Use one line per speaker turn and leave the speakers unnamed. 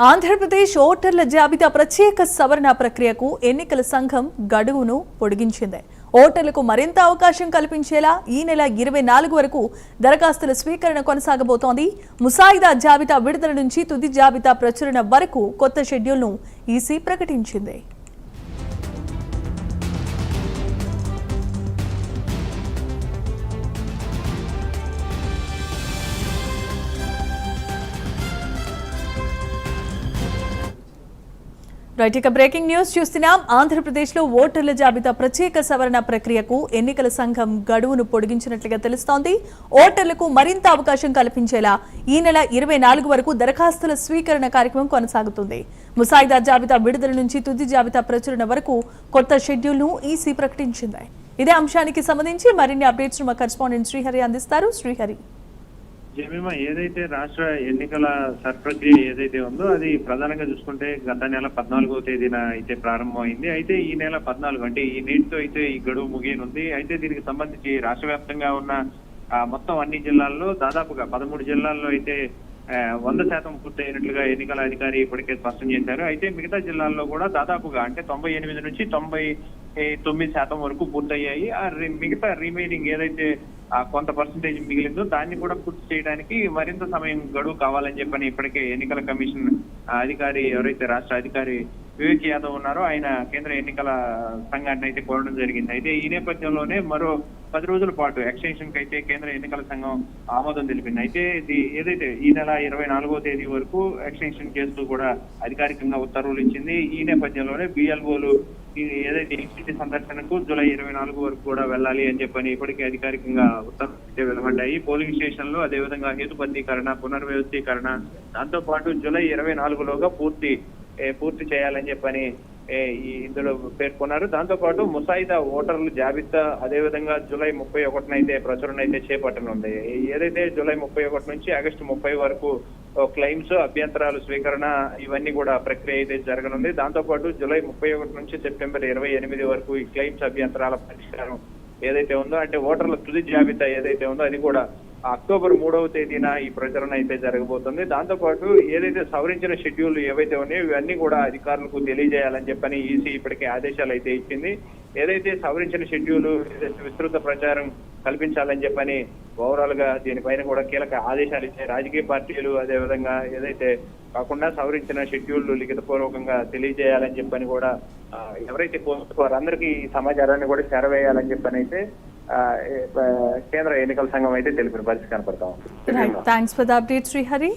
ఆంధ్రప్రదేశ్ ఓటర్ల జాబితా ప్రత్యేక సవరణ ప్రక్రియకు ఎన్నికల సంఘం గడువును పొడిగించింది. ఓటర్లకు మరింత అవకాశం కల్పించేలా ఈ నెల 24 వరకు దరఖాస్తుల స్వీకరణ కొనసాగబోతోంది. ముసాయిదా జాబితా విడుదల నుంచి తుది జాబితా ప్రచురణ వరకు కొత్త షెడ్యూల్ను ఈసీ ప్రకటించింది. రైట్, ఇక బ్రేకింగ్ న్యూస్ చూస్తున్నాం. ఆంధ్రప్రదేశ్లో ఓటర్ల జాబితా ప్రత్యేక సవరణ ప్రక్రియకు ఎన్నికల సంఘం గడువును పొడిగించినట్లుగా తెలుస్తోంది. ఓటర్లకు మరింత అవకాశం కల్పించేలా ఈ నెల 24 వరకు దరఖాస్తుల స్వీకరణ కార్యక్రమం కొనసాగుతుంది. ముసాయిదా జాబితా విడుదల నుంచి తుది జాబితా ప్రచురణ వరకు కొత్త షెడ్యూల్ను ఈసీ ప్రకటించింది. ఇదే అంశానికి సంబంధించి మరిన్ని అప్డేట్స్ మా కరెస్పాండెంట్ శ్రీహరి అందిస్తారు. శ్రీహరి,
జమీమా, ఏదైతే రాష్ట్ర ఎన్నికల ప్రక్రియ ఏదైతే ఉందో అది ప్రధానంగా చూసుకుంటే గత నెల 14వ తేదీన అయితే ప్రారంభమైంది. అయితే ఈ నెల 14 అంటే ఈ నేటితో అయితే ఈ గడువు ముగియనుంది. అయితే దీనికి సంబంధించి రాష్ట్ర వ్యాప్తంగా ఉన్న మొత్తం అన్ని జిల్లాల్లో దాదాపుగా 13 జిల్లాల్లో అయితే 100% పూర్తయినట్లుగా ఎన్నికల అధికారి ఇప్పటికే స్పష్టం చేశారు. అయితే మిగతా జిల్లాల్లో కూడా దాదాపుగా అంటే 98 నుంచి 99% వరకు పూర్తయ్యాయి. మిగతా రిమైనింగ్ ఏదైతే కొంత పర్సంటేజ్ మిగిలిందో దాన్ని కూడా పూర్తి చేయడానికి మరింత సమయం గడువు కావాలని చెప్పని ఇప్పటికే ఎన్నికల కమిషన్ అధికారి ఎవరైతే రాష్ట్ర అధికారి వివేక్ యాదవ్ ఉన్నారో ఆయన కేంద్ర ఎన్నికల సంఘాన్ని అయితే కోరడం జరిగింది. అయితే ఈ నేపథ్యంలోనే మరో 10 రోజుల పాటు ఎక్స్టెన్షన్ కి అయితే కేంద్ర ఎన్నికల సంఘం ఆమోదం తెలిపింది. అయితే ఇది ఏదైతే ఈ నెల 24వ తేదీ వరకు ఎక్స్టెన్షన్ చేస్తూ కూడా అధికారికంగా ఉత్తర్వులు ఇచ్చింది. ఈ నేపథ్యంలోనే బిఎల్ఓలు ఏదైతే ఇంటి సందర్శనకు జూలై 24 వరకు కూడా వెళ్ళాలి అని చెప్పని ఇప్పటికే అధికారికంగా ఉత్తర్వులు వెలువడ్డాయి. పోలింగ్ స్టేషన్లు, అదేవిధంగా హేతుబద్ధీకరణ, పునర్వ్యవస్థీకరణ, దాంతో పాటు జూలై 24లోగా పూర్తి చేయాలని చెప్పని ఇందులో పేర్కొన్నారు. దాంతో పాటు ముసాయిదా ఓటర్ల జాబితా అదేవిధంగా జూలై 31 అయితే ప్రచురణ అయితే చేపట్టనుంది. ఏదైతే జూలై 31 నుంచి ఆగస్టు 30 వరకు క్లెయిమ్స్, అభ్యంతరాలు స్వీకరణ ఇవన్నీ కూడా ప్రక్రియ అయితే జరగనుంది. దాంతో పాటు జూలై 31 నుంచి సెప్టెంబర్ 28 వరకు ఈ క్లెయిమ్స్, అభ్యంతరాల పరిష్కారం ఏదైతే ఉందో అంటే ఓటర్ల తుది జాబితా ఏదైతే ఉందో అది కూడా అక్టోబర్ 3వ తేదీన ఈ ప్రచురణ అయితే జరగబోతుంది. దాంతో పాటు ఏదైతే సవరించిన షెడ్యూల్ ఏవైతే ఉన్నాయో ఇవన్నీ కూడా అధికారులకు తెలియజేయాలని చెప్పని ఈసీ ఇప్పటికే ఆదేశాలు అయితే ఇచ్చింది. ఏదైతే సవరించిన షెడ్యూల్ విస్తృత ప్రచారం కల్పించాలని చెప్పని ఓవరాల్ గా దీనిపైన కూడా కీలక ఆదేశాలు ఇచ్చాయి. రాజకీయ పార్టీలు అదేవిధంగా ఏదైతే కాకుండా సవరించిన షెడ్యూల్ లిఖితపూర్వకంగా తెలియజేయాలని చెప్పని కూడా ఎవరైతే వారందరికీ ఈ సమాచారాన్ని కూడా చేరవేయాలని చెప్పని అయితే కేంద్ర ఎన్నికల సంఘం అయితే తెలిపిన పరిస్థితి కనపడతా ఉంది.
Thanks for the update Srihari.